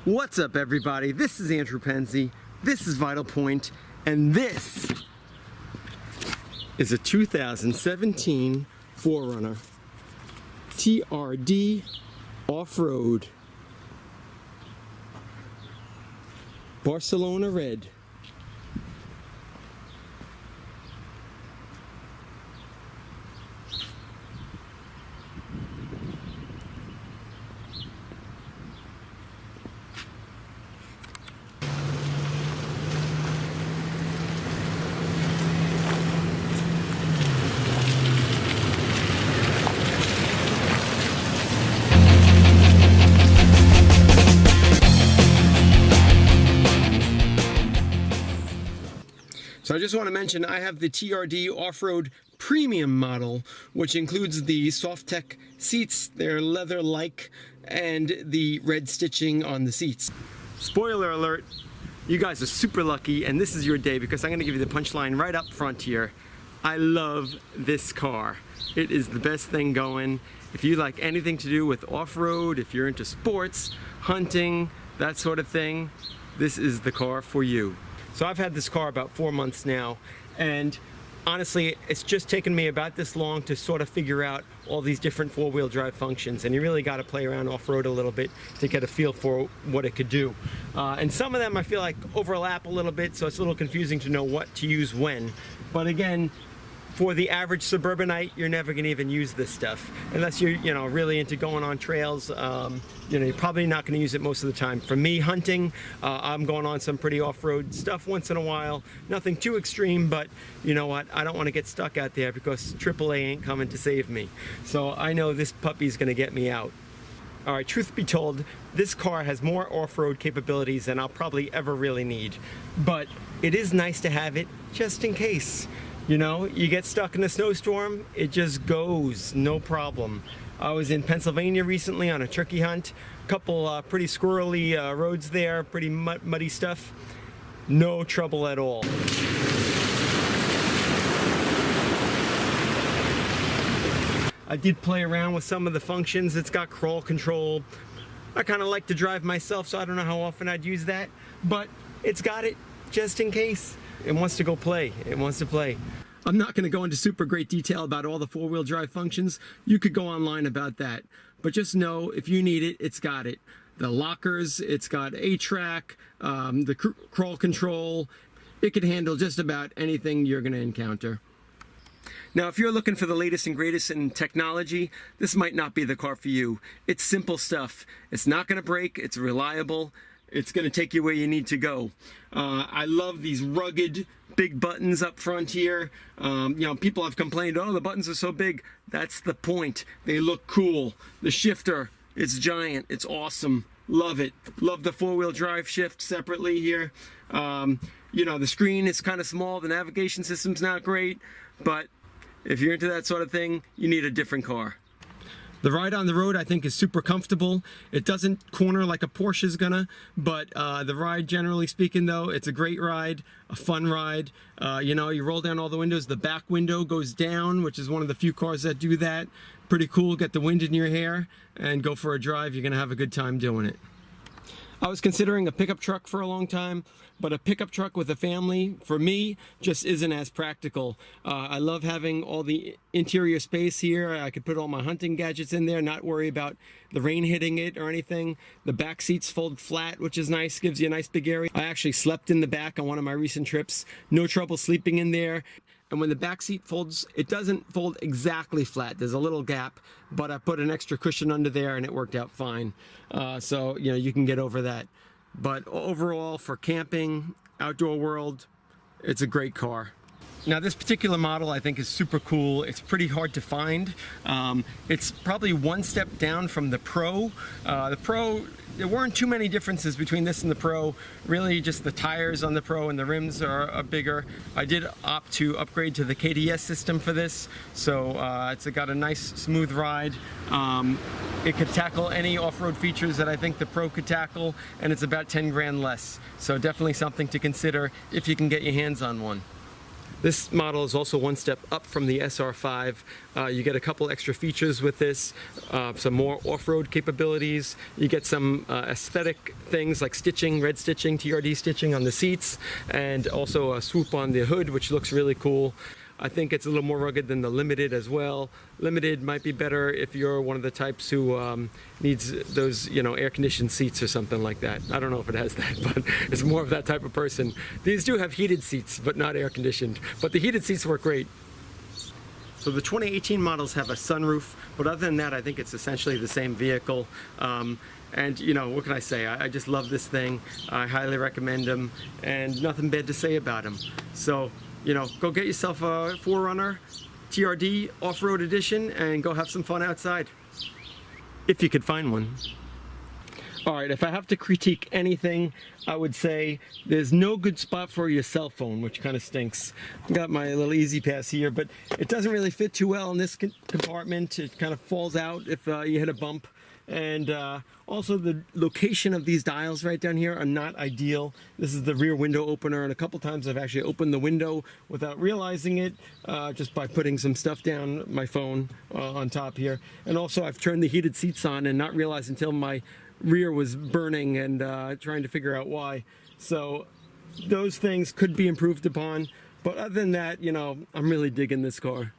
What's up, everybody? This is Andrew Penzi, this is Vital Point, and this is a 2017 4Runner TRD Off Road Barcelona Red. So I just want to mention I have the TRD Off Road Premium model, which includes the Soft-Tech seats, they're leather-like, and the red stitching on the seats. Spoiler alert, you guys are super lucky, and this is your day because I'm going to give you the punchline right up front here. I love this car. It is the best thing going. If you like anything to do with off-road, if you're into sports, hunting, that sort of thing, this is the car for you. So I've had this car about 4 months now, and honestly, it's just taken me about this long to sort of figure out all these different four-wheel drive functions, and you really got to play around off-road a little bit to get a feel for what it could do. And some of them I feel like overlap a little bit, so it's a little confusing to know what to use when. But again, for the average suburbanite, you're never going to even use this stuff unless you're really into going on trails. You're probably not going to use it most of the time. For me, hunting, I'm going on some pretty off-road stuff once in a while. Nothing too extreme, but you know what? I don't want to get stuck out there because AAA ain't coming to save me. So I know this puppy's going to get me out. All right, truth be told, this car has more off-road capabilities than I'll probably ever really need. But it is nice to have it just in case. You know, you get stuck in a snowstorm, it just goes, no problem. I was in Pennsylvania recently on a turkey hunt. A couple pretty squirrely roads there, pretty muddy stuff. No trouble at all. I did play around with some of the functions. It's got crawl control. I kind of like to drive myself, so I don't know how often I'd use that, but it's got it just in case. It wants to go play. It wants to play. I'm not going to go into super great detail about all the four-wheel drive functions. You could go online about that. But just know, if you need it, it's got it. The lockers, it's got A-track, the crawl control. It could handle just about anything you're going to encounter. Now, if you're looking for the latest and greatest in technology, this might not be the car for you. It's simple stuff. It's not going to break. It's reliable. It's going to take you where you need to go. I love these rugged big buttons up front here. People have complained, oh, the buttons are so big. That's the point. They look cool. The shifter, it's giant. It's awesome. Love it. Love the four-wheel drive shift separately here. The screen is kind of small. The navigation system's not great. But if you're into that sort of thing, you need a different car. The ride on the road, I think, is super comfortable. It doesn't corner like a Porsche is gonna, but the ride, generally speaking, though, it's a great ride, a fun ride. You roll down all the windows, the back window goes down, which is one of the few cars that do that. Pretty cool, get the wind in your hair and go for a drive. You're gonna have a good time doing it. I was considering a pickup truck for a long time, but a pickup truck with a family, for me, just isn't as practical. I love having all the interior space here. I could put all my hunting gadgets in there, not worry about the rain hitting it or anything. The back seats fold flat, which is nice, gives you a nice big area. I actually slept in the back on one of my recent trips. No trouble sleeping in there. And when the back seat folds, it doesn't fold exactly flat. There's a little gap, but I put an extra cushion under there and it worked out fine. So you can get over that. But overall, for camping, outdoor world, it's a great car. Now, this particular model I think is super cool. It's pretty hard to find. It's probably one step down from the Pro. The Pro, there weren't too many differences between this and the Pro. Really just the tires on the Pro and the rims are bigger. I did opt to upgrade to the KDS system for this, so it's got a nice smooth ride. It could tackle any off-road features that I think the Pro could tackle, and it's about 10 grand less. So definitely something to consider if you can get your hands on one. This model is also one step up from the SR5. You get a couple extra features with this, some more off-road capabilities. You get some aesthetic things like stitching, red stitching, TRD stitching on the seats, and also a swoop on the hood, which looks really cool. I think it's a little more rugged than the Limited as well. Limited might be better if you're one of the types who needs those, air-conditioned seats or something like that. I don't know if it has that, but it's more of that type of person. These do have heated seats, but not air-conditioned. But the heated seats work great. So the 2018 models have a sunroof, but other than that, I think it's essentially the same vehicle. And what can I say? I just love this thing. I highly recommend them, and nothing bad to say about them. So, go get yourself a 4Runner TRD Off Road Edition and go have some fun outside. If you could find one. Alright, if I have to critique anything, I would say there's no good spot for your cell phone, which kind of stinks. I've got my little Easy Pass here, but it doesn't really fit too well in this compartment. It kind of falls out if you hit a bump. And also the location of these dials right down here are not ideal. This is the rear window opener, and a couple times I've actually opened the window without realizing it, just by putting some stuff down my phone on top here. And also I've turned the heated seats on and not realized until my rear was burning and trying to figure out why. So those things could be improved upon, but other than that, I'm really digging this car.